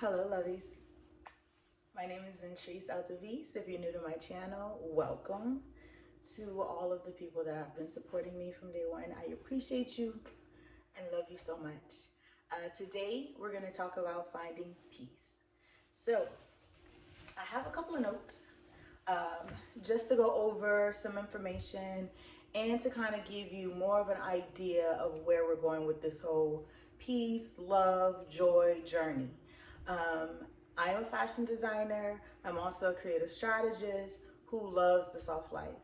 Hello, lovies. My name is enrich. If you're new to my channel, welcome. To all of the people that have been supporting me from day one, I appreciate you and love you so much. Today, we're going to talk about finding peace. So, I have a couple of notes just to go over some information and to kind of give you more of an idea of where we're going with this whole peace, love, joy journey. Um, I am a fashion designer. I'm also a creative strategist who loves the soft life.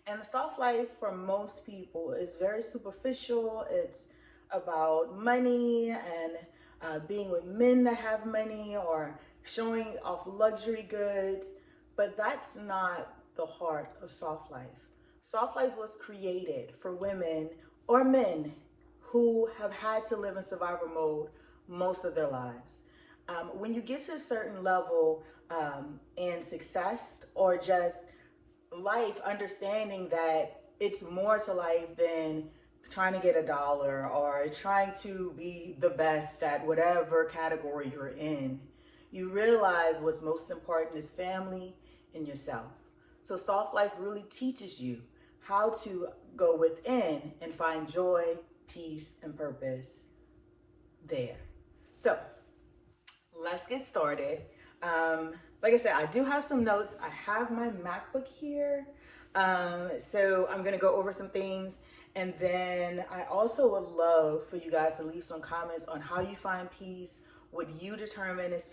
And the soft life for most people is very superficial. It's about money and being with men that have money or showing off luxury goods. But that's not the heart of soft life. Soft life was created for women or men who have had to live in survival mode most of their lives. When you get to a certain level in success or just life, understanding that it's more to life than trying to get a dollar or trying to be the best at whatever category you're in, you realize what's most important is family and yourself. So soft life really teaches you how to go within and find joy, peace, and purpose there. So let's get started. Like I said, I do have some notes. I have my MacBook here. So I'm going to go over some things. And then I also would love for you guys to leave some comments on how you find peace, what you determine is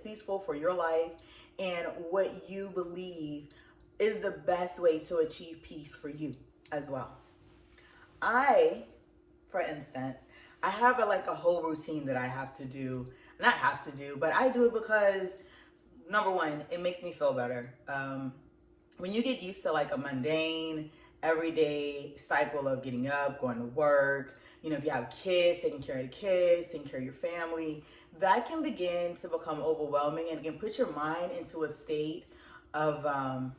peaceful for your life, and what you believe is the best way to achieve peace for you as well. For instance, I have like a whole routine that I have to do. Not have to do, but I do it because number one, it makes me feel better. When you get used to like a mundane, everyday cycle of getting up, going to work, if you have kids, taking care of the kids, taking care of your family, that can begin to become overwhelming and can put your mind into a state of, I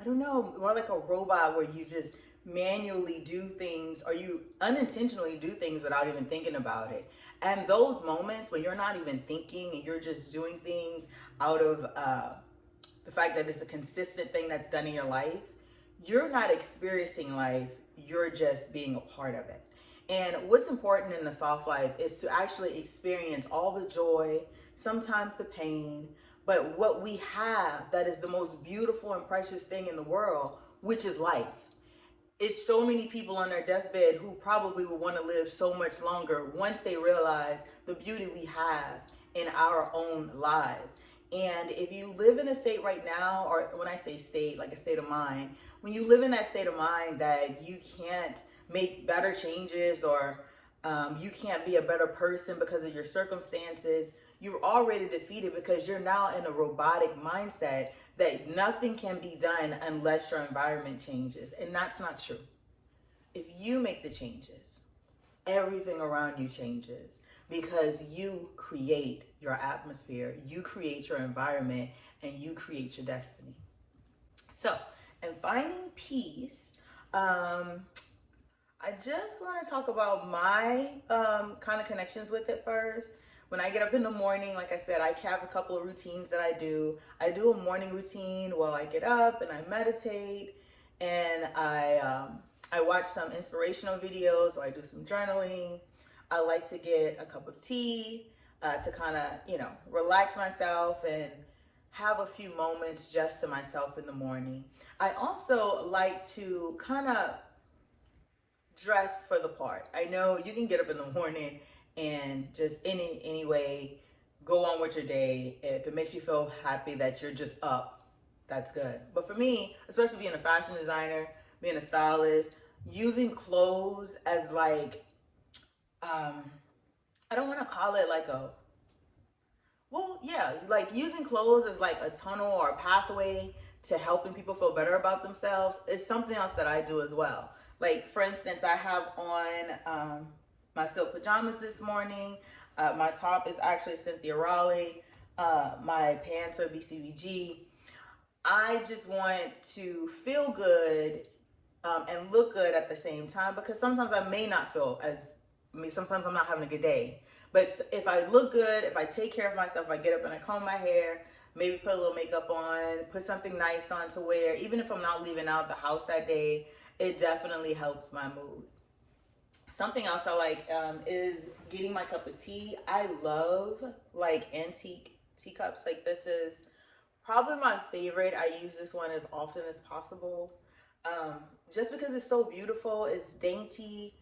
don't know, more like a robot where you just manually do things or you unintentionally do things without even thinking about it. And those moments when you're not even thinking and you're just doing things out of the fact that it's a consistent thing that's done in your life, you're not experiencing life, you're just being a part of it. And what's important in the soft life is to actually experience all the joy, sometimes the pain, but what we have that is the most beautiful and precious thing in the world, which is life. It's so many people on their deathbed who probably would want to live so much longer once they realize the beauty we have in our own lives. And if you live in a state right now, or when I say state, like a state of mind, when you live in that state of mind that you can't make better changes or you can't be a better person because of your circumstances, you're already defeated because you're now in a robotic mindset that nothing can be done unless your environment changes. And that's not true. If you make the changes, everything around you changes because you create your atmosphere, you create your environment, and you create your destiny. So, in finding peace, I just want to talk about my kind of connections with it first. When I get up in the morning, like I said, I have a couple of routines that I do. I do a morning routine while I get up and I meditate and I watch some inspirational videos or I do some journaling. I like to get a cup of tea to kind of, relax myself and have a few moments just to myself in the morning. I also like to kind of dress for the part. I know you can get up in the morning and just any way go on with your day. If it makes you feel happy that you're just up, that's good. But for me, especially being a fashion designer, being a stylist, using clothes as like I don't want to call it like like using clothes as like a tunnel or a pathway to helping people feel better about themselves is something else that I do as well. Like, for instance, I have on my silk pajamas this morning. My top is actually Cynthia Raleigh. My pants are BCBG. I just want to feel good and look good at the same time because sometimes I may not feel as I mean, sometimes I'm not having a good day. But if I look good, if I take care of myself, if I get up and I comb my hair, maybe put a little makeup on, put something nice on to wear, even if I'm not leaving out the house that day, it definitely helps my mood. Something else I like is getting my cup of tea. I love like antique teacups. Like this is probably my favorite. I use this one as often as possible. Um, just because it's so beautiful, it's dainty.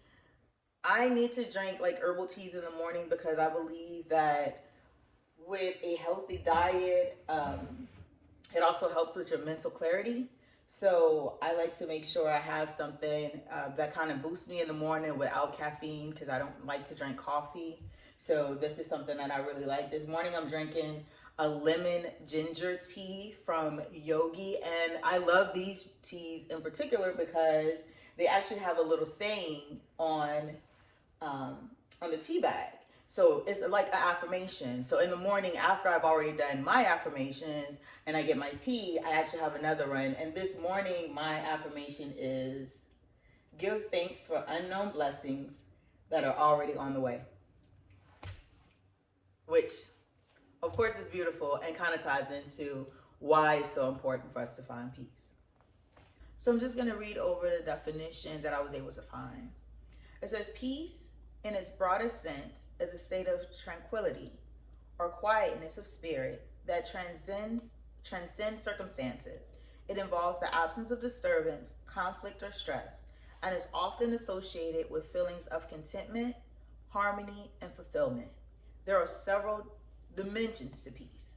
I need to drink like herbal teas in the morning because I believe that with a healthy diet, it also helps with your mental clarity. So I like to make sure I have something that kind of boosts me in the morning without caffeine because I don't like to drink coffee. So this is something that I really like. This morning I'm drinking a lemon ginger tea from Yogi, and I love these teas in particular because they actually have a little saying on the tea bag. So it's like an affirmation. So in the morning, after I've already done my affirmations and I get my tea, I actually have another one. And this morning, my affirmation is give thanks for unknown blessings that are already on the way. Which, of course, is beautiful and kind of ties into why it's so important for us to find peace. So I'm just going to read over the definition that I was able to find. It says peace in its broadest sense is a state of tranquility or quietness of spirit that transcends circumstances. It involves the absence of disturbance, conflict, or stress, and is often associated with feelings of contentment, harmony, and fulfillment. There are several dimensions to peace,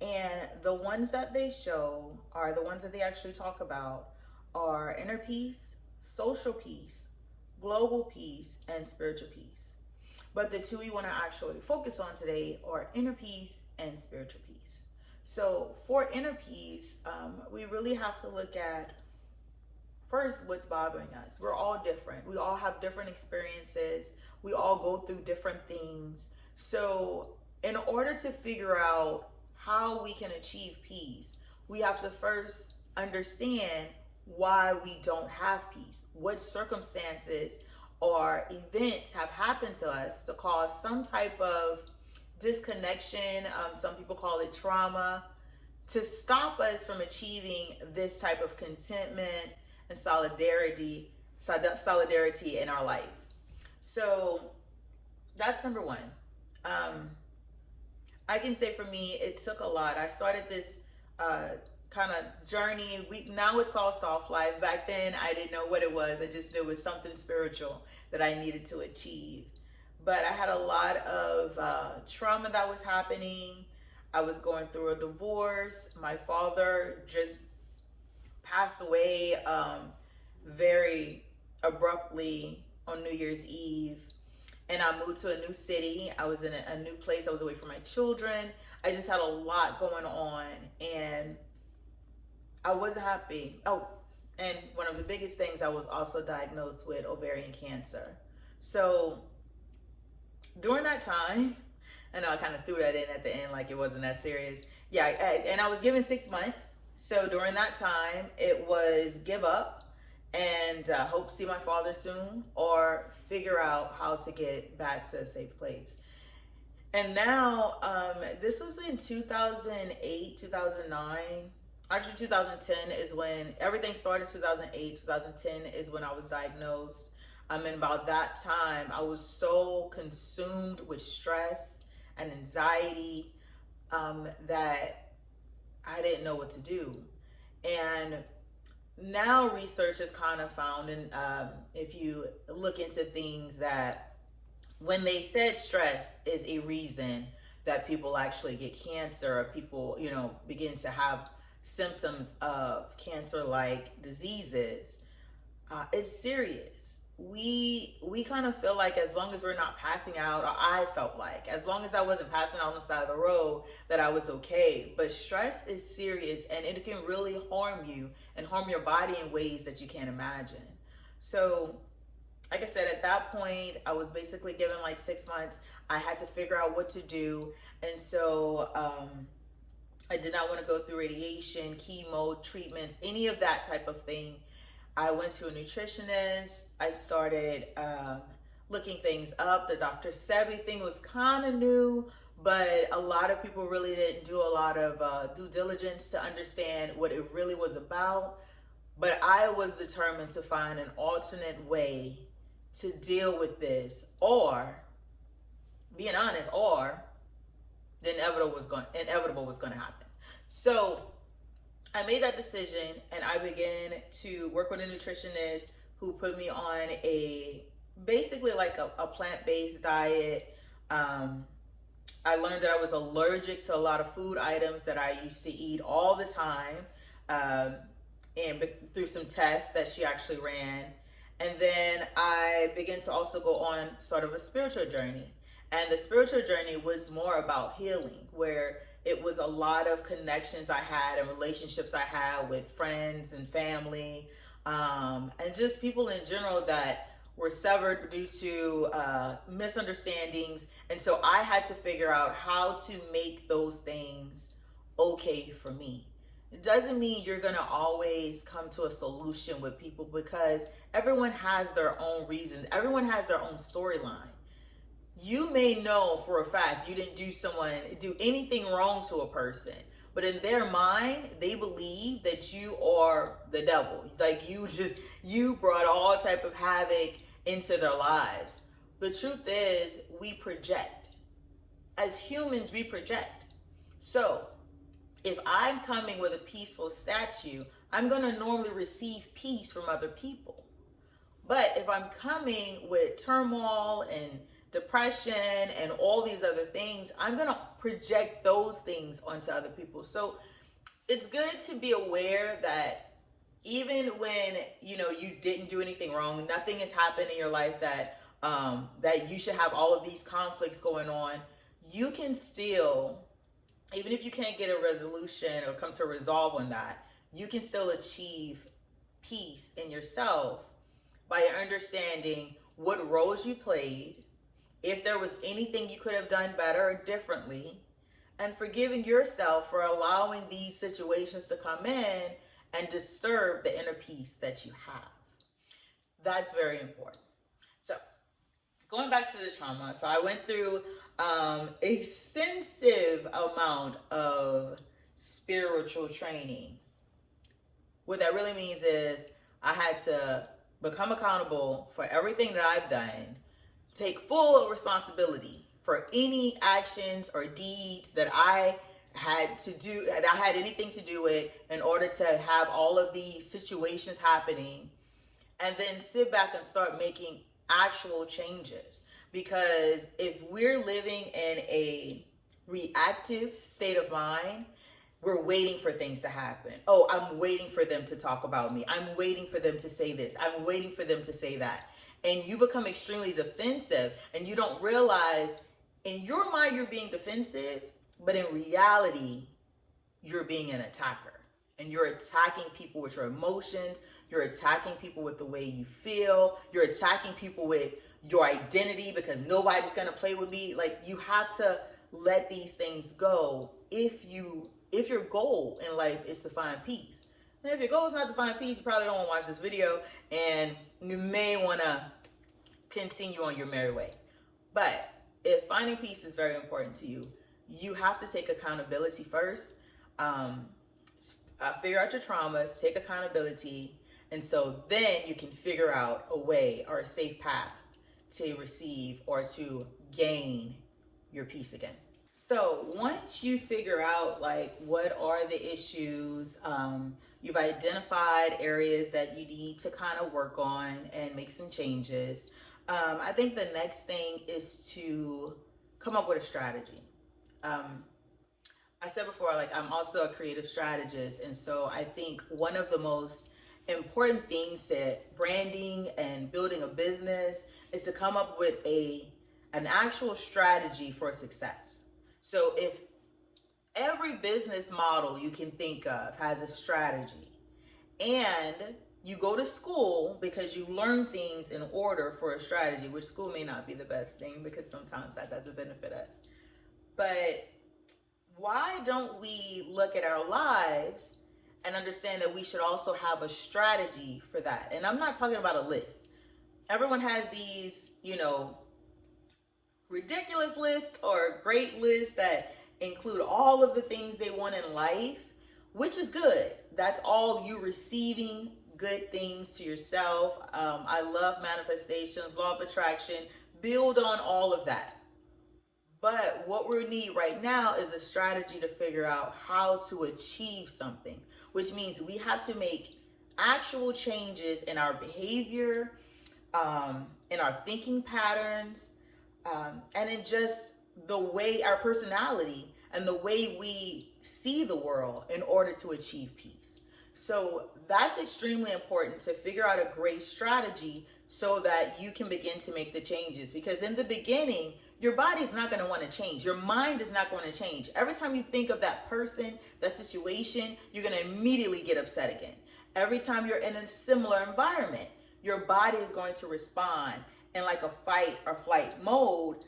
and the ones that they show are the ones that they actually talk about are inner peace, social peace, global peace, and spiritual peace. But the two we want to actually focus on today are inner peace and spiritual peace. So for inner peace, we really have to look at first what's bothering us. We're all different. We all have different experiences. We all go through different things. So in order to figure out how we can achieve peace, we have to first understand why we don't have peace. What circumstances or events have happened to us to cause some type of disconnection. Some people call it trauma, to stop us from achieving this type of contentment and solidarity in our life. So that's number one. I can say for me, it took a lot. I started this kind of journey. Now it's called soft life. Back then, I didn't know what it was. I just knew it was something spiritual that I needed to achieve. But I had a lot of trauma that was happening. I was going through a divorce. My father just passed away very abruptly on New Year's Eve. And I moved to a new city. I was in a new place. I was away from my children. I just had a lot going on, and I wasn't happy. Oh, and one of the biggest things, I was also diagnosed with ovarian cancer. So during that time, I know I kind of threw that in at the end like it wasn't that serious. Yeah, and I was given 6 months. So during that time, it was give up and hope to see my father soon, or figure out how to get back to a safe place. And now, this was in 2008, 2009. Actually, 2010 is when everything started. 2008, 2010 is when I was diagnosed. And about that time, I was so consumed with stress and anxiety that I didn't know what to do. And now research has kind of found, and if you look into things, that when they said stress is a reason that people actually get cancer, or people, begin to have symptoms of cancer-like diseases, it's serious. We kind of feel like as long as we're not passing out, or I felt like as long as I wasn't passing out on the side of the road, that I was okay. But stress is serious, and it can really harm you and harm your body in ways that you can't imagine. So like I said, at that point, I was basically given like 6 months. I had to figure out what to do. And so I did not want to go through radiation, chemo, treatments, any of that type of thing. I went to a nutritionist. I started looking things up. The Dr. Sebi thing was kind of new, but a lot of people really didn't do a lot of due diligence to understand what it really was about. But I was determined to find an alternate way to deal with this, or being honest, or the inevitable was going to happen. So I made that decision, and I began to work with a nutritionist who put me on a basically like a plant-based diet. I learned that I was allergic to a lot of food items that I used to eat all the time, um, and through some tests that she actually ran. And then I began to also go on sort of a spiritual journey. And the spiritual journey was more about healing, where it was a lot of connections I had and relationships I had with friends and family, and just people in general that were severed due to misunderstandings. And so I had to figure out how to make those things okay for me. It doesn't mean you're going to always come to a solution with people, because everyone has their own reasons, everyone has their own storyline. You may know for a fact you didn't do anything wrong to a person, but in their mind they believe that you are the devil, like you brought all type of havoc into their lives. The truth is, we project. As humans, we project. So if I'm coming with a peaceful statue, I'm going to normally receive peace from other people. But if I'm coming with turmoil and depression and all these other things, I'm going to project those things onto other people. So it's good to be aware that even when you didn't do anything wrong, nothing has happened in your life that you should have all of these conflicts going on. You can still, even if you can't get a resolution or come to a resolve on that, you can still achieve peace in yourself by understanding what roles you played, if there was anything you could have done better or differently, and forgiving yourself for allowing these situations to come in and disturb the inner peace that you have. That's very important. So, going back to the trauma, so I went through extensive amount of spiritual training. What that really means is I had to become accountable for everything that I've done, take full responsibility for any actions or deeds that I had to do, that I had anything to do with, in order to have all of these situations happening, and then sit back and start making actual changes. Because if we're living in a reactive state of mind, we're waiting for things to happen. Oh, I'm waiting for them to talk about me. I'm waiting for them to say this. I'm waiting for them to say that. And you become extremely defensive, and you don't realize in your mind you're being defensive, but in reality, you're being an attacker. And you're attacking people with your emotions. You're attacking people with the way you feel. You're attacking people with your identity, because nobody's going to play with me. Like, you have to let these things go if your goal in life is to find peace. And if your goal is not to find peace, you probably don't want to watch this video, and you may want to continue on your merry way. But if finding peace is very important to you, you have to take accountability first. Figure out your traumas, take accountability, and so then you can figure out a way or a safe path to receive or to gain your peace again. So once you figure out like what are the issues, you've identified areas that you need to kind of work on and make some changes. I think the next thing is to come up with a strategy. I said before, like, I'm also a creative strategist, and so I think one of the most important things to branding and building a business is to come up with an actual strategy for success. So if every business model you can think of has a strategy, and you go to school because you learn things in order for a strategy, which school may not be the best thing because sometimes that doesn't benefit us. But why don't we look at our lives and understand that we should also have a strategy for that? And I'm not talking about a list. Everyone has these you know, ridiculous list or great list that include all of the things they want in life, which is good. That's all you receiving good things to yourself. I love manifestations, law of attraction, build on all of that. But what we need right now is a strategy to figure out how to achieve something, which means we have to make actual changes in our behavior, in our thinking patterns, and in just the way our personality and the way we see the world in order to achieve peace. So that's extremely important to figure out a great strategy so that you can begin to make the changes. Because in the beginning, your body's not going to want to change. Your mind is not going to change. Every time you think of that person, that situation, you're going to immediately get upset again. Every time you're in a similar environment, your body is going to respond in like a fight or flight mode.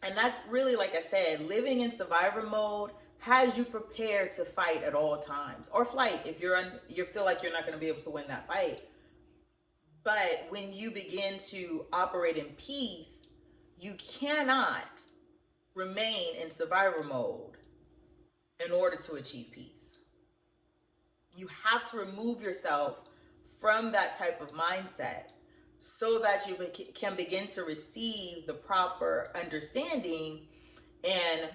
And that's really, like I said, living in survivor mode has you prepared to fight at all times, or flight if you feel like you're not going to be able to win that fight. But when you begin to operate in peace, you cannot remain in survivor mode in order to achieve peace. You have to remove yourself from that type of mindset so that you can begin to receive the proper understanding and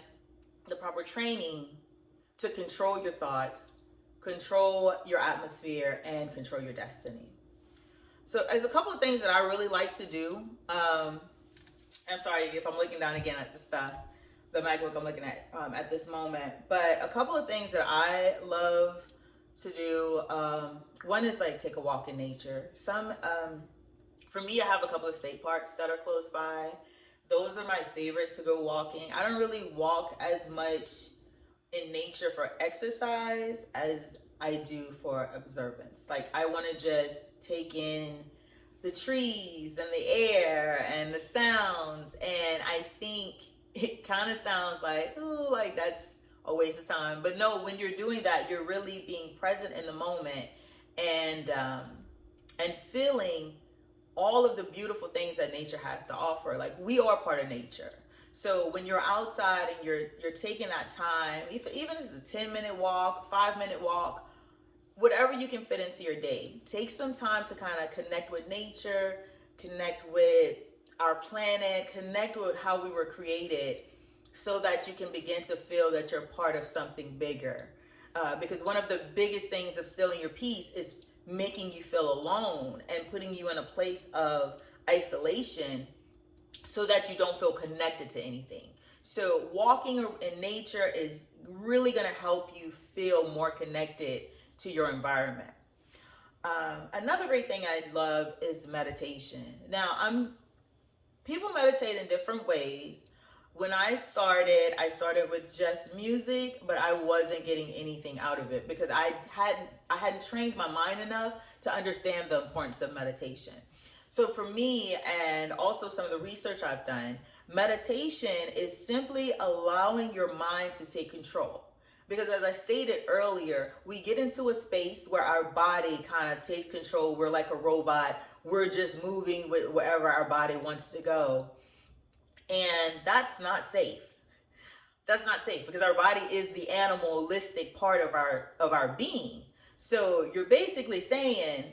the proper training to control your thoughts, control your atmosphere, and control your destiny. So there's a couple of things that I really like to do. I'm sorry if I'm looking down again at the MacBook I'm looking at this moment. But a couple of things that I love to do. One is like take a walk in nature. For me, I have a couple of state parks that are close by. Those are my favorite to go walking. I don't really walk as much in nature for exercise as I do for observance. Like I want to just take in the trees and the air and the sounds. And I think it kind of sounds like, oh, like that's a waste of time. But no, when you're doing that, you're really being present in the moment and feeling all of the beautiful things that nature has to offer. Like we are part of nature. So when you're outside and you're taking that time, even if it's a 10-minute walk, 5-minute walk, whatever you can fit into your day, take some time to kind of connect with nature, connect with our planet, connect with how we were created so that you can begin to feel that you're part of something bigger. Because one of the biggest things of stealing your peace is making you feel alone and putting you in a place of isolation so that you don't feel connected to anything. So walking in nature is really going to help you feel more connected to your environment. Another great thing I love is meditation. Now, people meditate in different ways. When I started with just music, but I wasn't getting anything out of it because I hadn't trained my mind enough to understand the importance of meditation. So for me, and also some of the research I've done, meditation is simply allowing your mind to take control. Because as I stated earlier, we get into a space where our body kind of takes control. We're like a robot. We're just moving with wherever our body wants to go. And that's not safe. That's not safe because our body is the animalistic part of our being. So you're basically saying,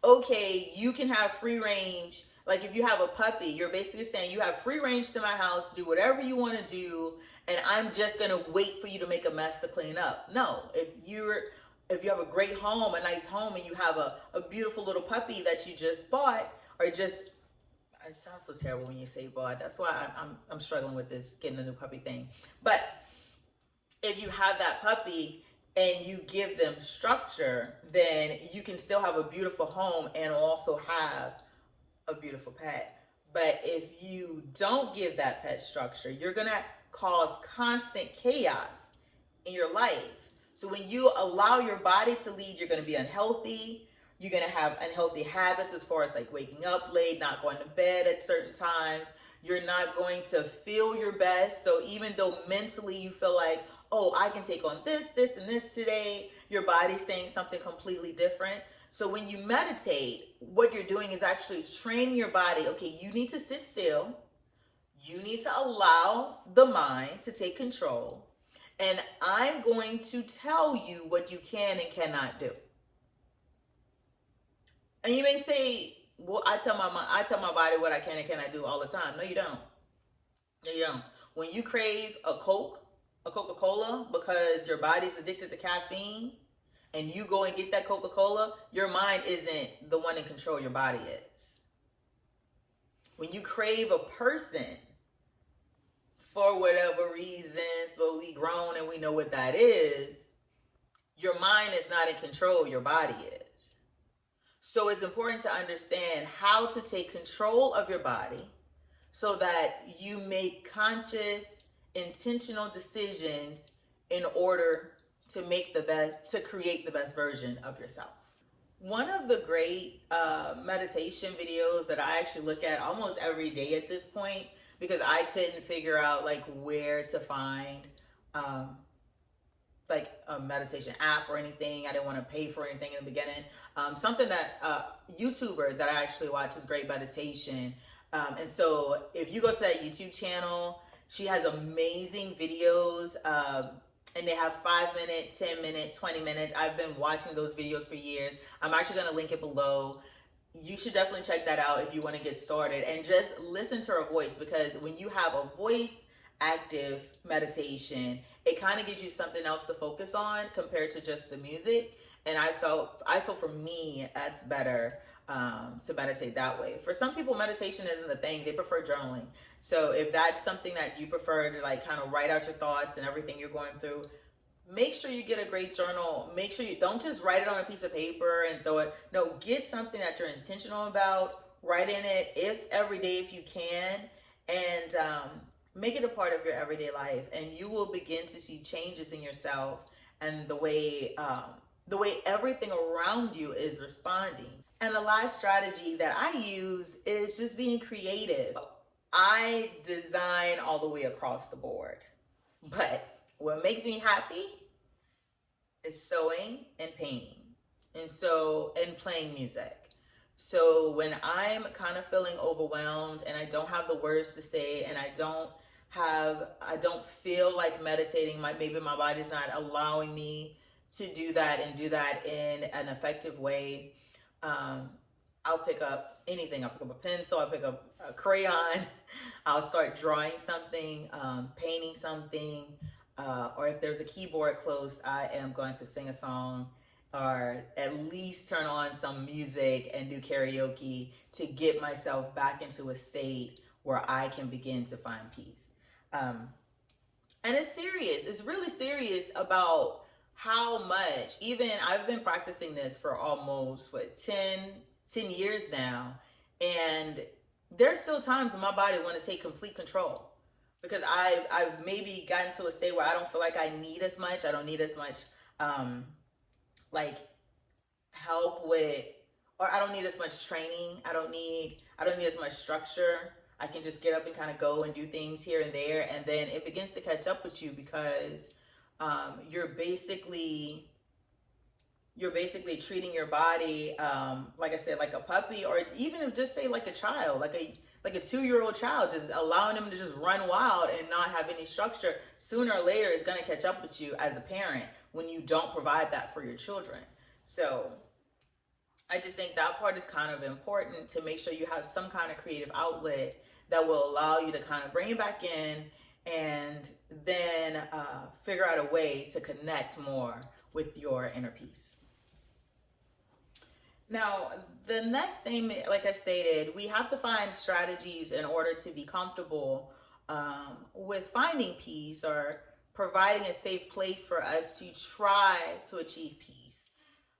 okay, you can have free range. Like if you have a puppy, you're basically saying you have free range to my house, do whatever you want to do, and I'm just going to wait for you to make a mess to clean up. No, if you have a great home, a nice home, and you have a beautiful little puppy that you just bought, or just, it sounds so terrible when you say bought. That's why I'm struggling with this getting a new puppy thing. But if you have that puppy and you give them structure, then you can still have a beautiful home and also have a beautiful pet. But if you don't give that pet structure, you're going to cause constant chaos in your life. So when you allow your body to lead, you're going to be unhealthy. You're going to have unhealthy habits as far as like waking up late, not going to bed at certain times. You're not going to feel your best. So even though mentally you feel like, oh, I can take on this, and this today, your body's saying something completely different. So when you meditate, what you're doing is actually training your body. Okay, you need to sit still. You need to allow the mind to take control. And I'm going to tell you what you can and cannot do. And you may say, well, I tell my body what I can and cannot do all the time. No, you don't. No, you don't. When you crave a Coke, a Coca-Cola, because your body's addicted to caffeine, and you go and get that Coca-Cola, your mind isn't the one in control, your body is. When you crave a person, for whatever reasons, but we grown and we know what that is, your mind is not in control, your body is. So it's important to understand how to take control of your body so that you make conscious, intentional decisions in order to make the best, to create the best version of yourself. One of the great meditation videos that I actually look at almost every day at this point, because I couldn't figure out like where to find um, like a meditation app or anything. I didn't want to pay for anything in the beginning. Something that YouTuber that I actually watch is Great Meditation. And so if you go to that YouTube channel, she has amazing videos. And they have 5 minutes, 10 minutes, 20 minutes. I've been watching those videos for years. I'm actually going to link it below. You should definitely check that out if you want to get started and just listen to her voice, because when you have a voice active meditation, it kind of gives you something else to focus on compared to just the music. And I feel for me that's better to meditate that way. For some people, meditation isn't a thing; they prefer journaling. So if that's something that you prefer to like kind of write out your thoughts and everything you're going through, make sure you get a great journal. Make sure you don't just write it on a piece of paper and throw it. No, get something that you're intentional about. Write in it if every day if you can, and make it a part of your everyday life, and you will begin to see changes in yourself and the way everything around you is responding. And the last strategy that I use is just being creative. I design all the way across the board, but what makes me happy is sewing and painting, and playing music. So when I'm kind of feeling overwhelmed and I don't have the words to say, and I don't feel like meditating, maybe my body's not allowing me to do that and do that in an effective way, I'll pick up anything. I'll pick up a pencil, I'll pick up a crayon, I'll start drawing something, painting something, or if there's a keyboard close, I am going to sing a song or at least turn on some music and do karaoke to get myself back into a state where I can begin to find peace. And it's serious. It's really serious about how much, even I've been practicing this for almost 10 years now. And there's still times when my body want to take complete control, because I've maybe gotten to a state where I don't feel like I need as much. I don't need as much like help with, or I don't need as much training. I don't need as much structure. I can just get up and kind of go and do things here and there, and then it begins to catch up with you, because you're basically treating your body, like I said, like a puppy, or even if just say like a child, like a 2-year-old child, just allowing them to just run wild and not have any structure. Sooner or later, it's going to catch up with you as a parent when you don't provide that for your children. So I just think that part is kind of important, to make sure you have some kind of creative outlet that will allow you to kind of bring it back in, and then figure out a way to connect more with your inner peace. Now, the next thing, like I stated, we have to find strategies in order to be comfortable with finding peace, or providing a safe place for us to try to achieve peace.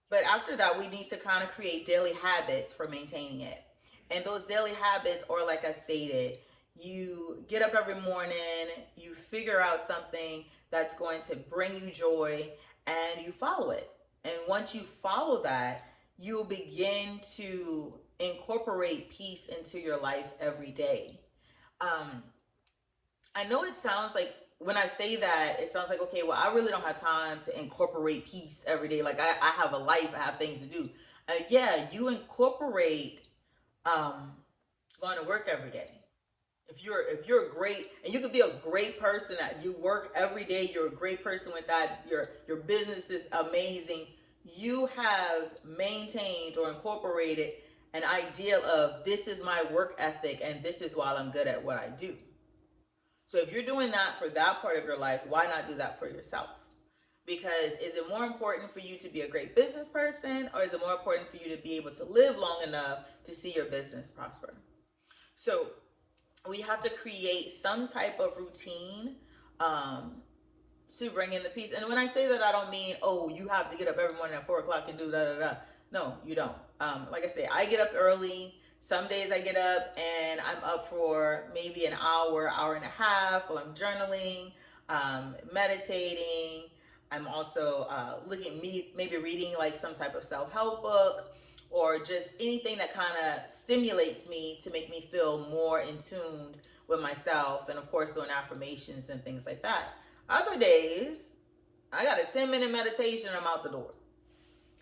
But after that, we need to kind of create daily habits for maintaining it. And those daily habits are, like I stated, you get up every morning, you figure out something that's going to bring you joy, and you follow it. And once you follow that, you'll begin to incorporate peace into your life every day. I know it sounds like, when I say that, it sounds like, okay, well, I really don't have time to incorporate peace every day. Like I have a life, I have things to do. Yeah, you incorporate um, going to work every day. If you're a great, and you could be a great person that you work every day, you're a great person with that, your business is amazing. You have maintained or incorporated an ideal of this is my work ethic and this is why I'm good at what I do. So if you're doing that for that part of your life, why not do that for yourself? Because is it more important for you to be a great business person, or is it more important for you to be able to live long enough to see your business prosper? So we have to create some type of routine um, to bring in the peace. And when I say that, I don't mean, oh, you have to get up every morning at 4 o'clock and do da da da. No, you don't. Like I say, I get up early. Some days I get up and I'm up for maybe an hour, hour and a half while I'm journaling, meditating. I'm also looking, maybe reading like some type of self-help book, or just anything that kind of stimulates me to make me feel more in tune with myself. And of course, doing affirmations and things like that. Other days, I got a 10-minute meditation, I'm out the door.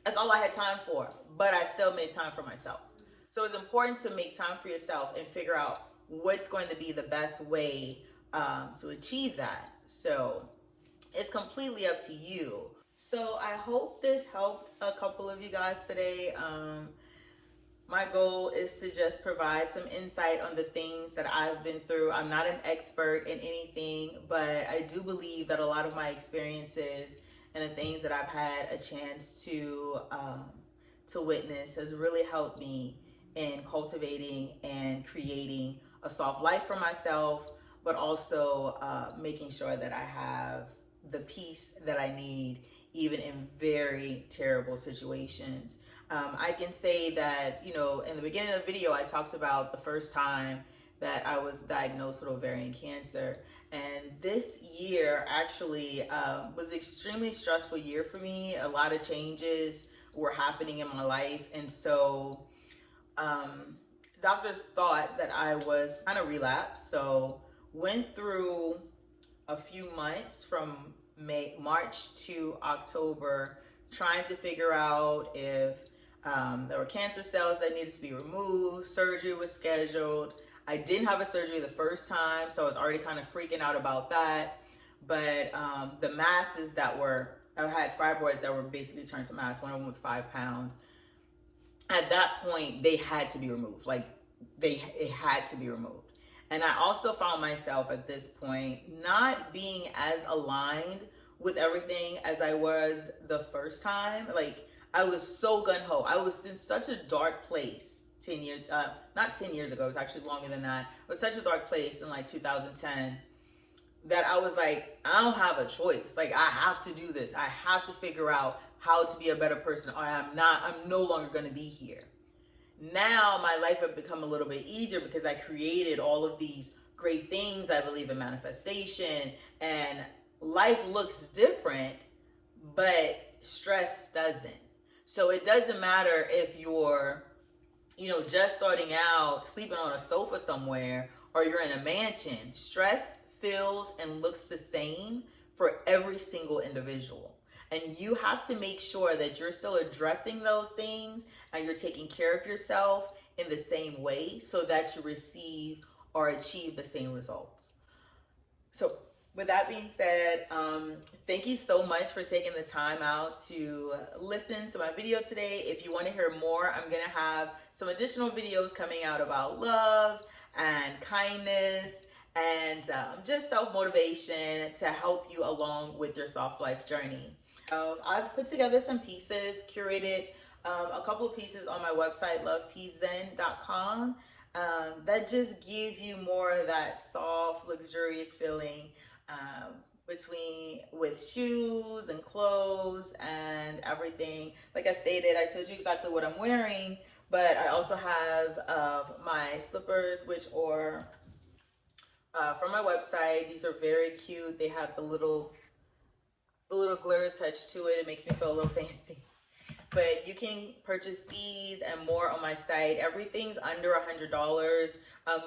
That's all I had time for, but I still made time for myself. So it's important to make time for yourself and figure out what's going to be the best way to achieve that. So it's completely up to you. So I hope this helped a couple of you guys today. My goal is to just provide some insight on the things that I've been through. I'm not an expert in anything, but I do believe that a lot of my experiences and the things that I've had a chance to witness has really helped me in cultivating and creating a soft life for myself, but also making sure that I have the peace that I need, even in very terrible situations. I can say that, in the beginning of the video, I talked about the first time that I was diagnosed with ovarian cancer. And this year actually was an extremely stressful year for me. A lot of changes were happening in my life. And so doctors thought that I was kind of relapsed. So went through a few months from March to October, trying to figure out if there were cancer cells that needed to be removed. Surgery was scheduled. I didn't have a surgery the first time, so I was already kind of freaking out about that. But the masses I had fibroids that were basically turned to mass. One of them was 5 pounds. At that point, they had to be removed. It had to be removed. And I also found myself at this point not being as aligned with everything as I was the first time. Like, I was so gun-ho. I was in such a dark place 10 years, not 10 years ago, it was actually longer than that. It was such a dark place in like 2010 that I was like, I don't have a choice. Like, I have to do this. I have to figure out how to be a better person, or I'm no longer going to be here. Now my life had become a little bit easier because I created all of these great things. I believe in manifestation, and life looks different, but stress doesn't. So it doesn't matter if you're, just starting out, sleeping on a sofa somewhere, or you're in a mansion. Stress feels and looks the same for every single individual. And you have to make sure that you're still addressing those things and you're taking care of yourself in the same way so that you receive or achieve the same results. So with that being said, thank you so much for taking the time out to listen to my video today. If you want to hear more, I'm going to have some additional videos coming out about love and kindness and just self-motivation to help you along with your soft life journey. I've put together some pieces, curated a couple of pieces on my website, lovepeacezen.com, that just give you more of that soft, luxurious feeling with shoes and clothes and everything. Like I stated, I told you exactly what I'm wearing, but I also have my slippers, which are from my website. These are very cute. They have the little glitter touch to it. It makes me feel a little fancy. But you can purchase these and more on my site. Everything's under $100.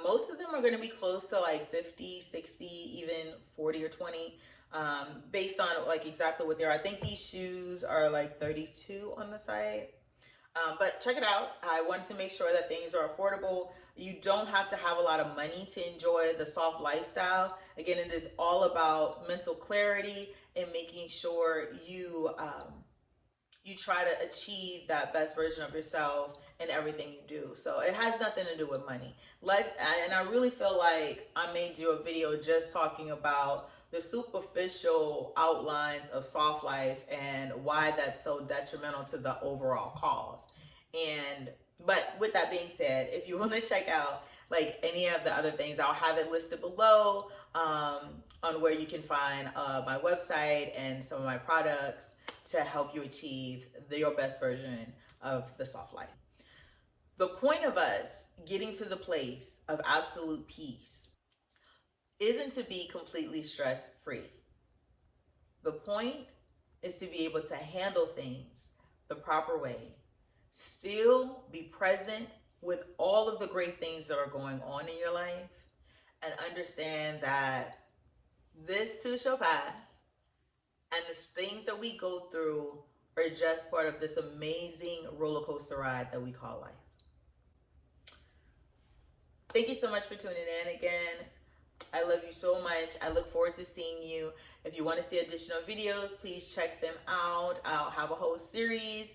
Most of them are going to be close to like 50, 60, even 40 or 20, based on like exactly what they are. I think these shoes are like 32 on the site. But check it out. I wanted to make sure that things are affordable. You don't have to have a lot of money to enjoy the soft lifestyle. Again, it is all about mental clarity and making sure you try to achieve that best version of yourself in everything you do. So it has nothing to do with money. And I really feel like I may do a video just talking about the superficial outlines of soft life and why that's so detrimental to the overall cause. And but with that being said, if you want to check out like any of the other things, I'll have it listed below on where you can find my website and some of my products to help you achieve your best version of the soft life. The point of us getting to the place of absolute peace isn't to be completely stress free. The point is to be able to handle things the proper way, still be present with all of the great things that are going on in your life, and understand that this too shall pass, and the things that we go through are just part of this amazing roller coaster ride that we call life. Thank you so much for tuning in again. I love you so much. I look forward to seeing you. If you want to see additional videos, please check them out. I'll have a whole series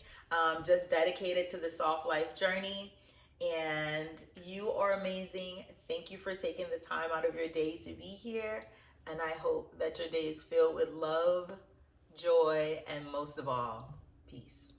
just dedicated to the soft life journey. And you are amazing. Thank you for taking the time out of your day to be here. And I hope that your day is filled with love, joy, and most of all, peace.